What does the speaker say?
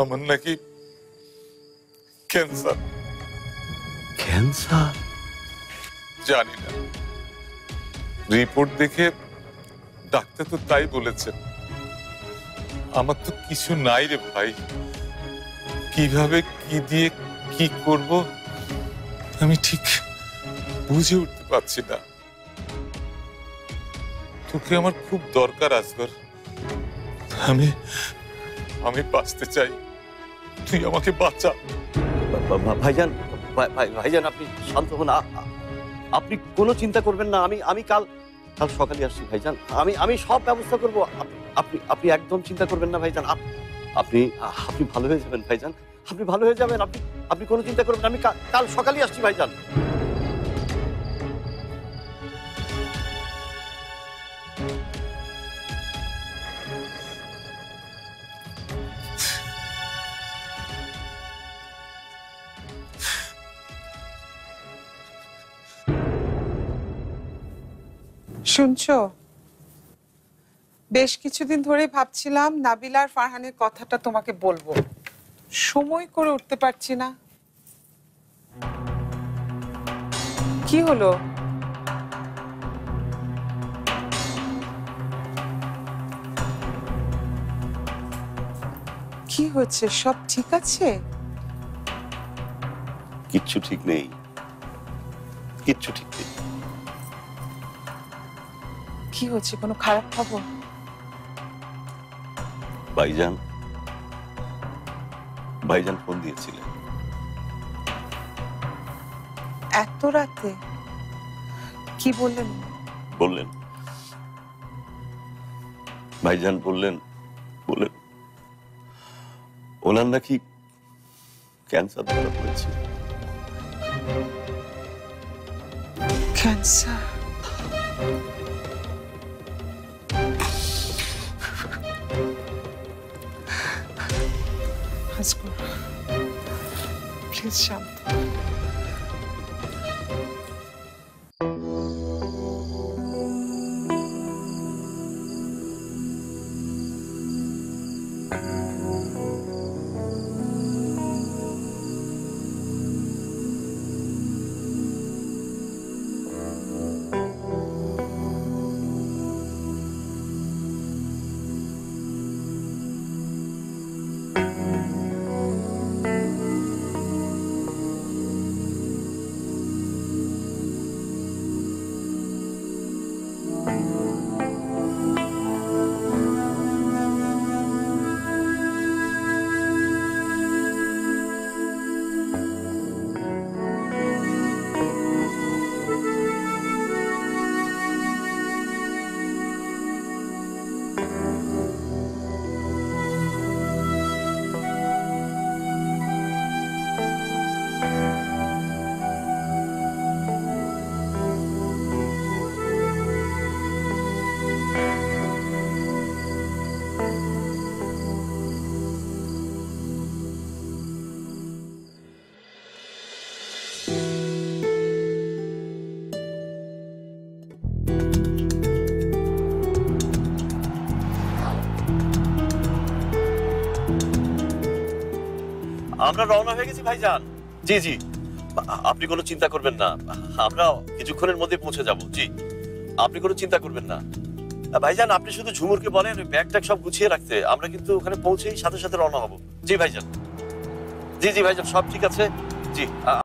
আমার নাকি cancer. Cancer? জানি না, রিপোর্ট দেখে ডাক্তার তো তাই বলেছেন। আমার তো কিছু নাই রে ভাই, কিভাবে কি দিয়ে কি করব আমি ঠিক বুঝে উঠতে পারছি না। তোকে আমার খুব দরকার আসগর, আমি আমি বাঁচতে চাই, তুই আমাকে বাঁচা। ভাইজান, ভাইজান আপনি শান্ত হন, আপনি কোনো চিন্তা করবেন না। আমি কাল সকালে আসছি ভাইজান, আমি সব ব্যবস্থা করব। আপনি আপনি একদম চিন্তা করবেন না ভাইজান, আপনি আপনি ভালো হয়ে যাবেন ভাইজান, আপনি ভালো হয়ে যাবেন। আপনি কোনো চিন্তা করবেন না, আমি কাল সকালে আসছি ভাইজান। শুনছো, বেশ কিছুদিন ধরে ভাবছিলাম নাবিলা আর ফারহানের কথাটা তোমাকে বলবো, সময় করে উঠতে পারছি না। কি হলো? কি হচ্ছে? সব ঠিক আছে? কিচ্ছু ঠিক নেই, কিচ্ছু ঠিক নেই। কি হচ্ছে? কোনো খারাপ খবর? ভাইজান, ভাইজান ফোন দিয়েছিলেন। এত রাতে? কি বললেন? বললেন ভাইজান, বললেন ওনার নাকি ক্যান্সার ধরা পড়েছে। ক্যান্সার? প্লিজ শান্ত। আমরা রওনা হয়ে গেছি ভাইজান। জি জি, আপনি কোনো চিন্তা করবেন না, আমরা কিছুক্ষণের মধ্যে পৌঁছে যাব। জি, আপনি কোনো চিন্তা করবেন না ভাইজান। আপনি শুধু ঝুমুরকে বলেন ওই ব্যাগ ট্যাগ সব গুছিয়ে রাখতে, আমরা কিন্তু ওখানে পৌঁছেই সাথে সাথে রওনা হব। জি ভাইজান, জি জি ভাইজান, সব ঠিক আছে। জি।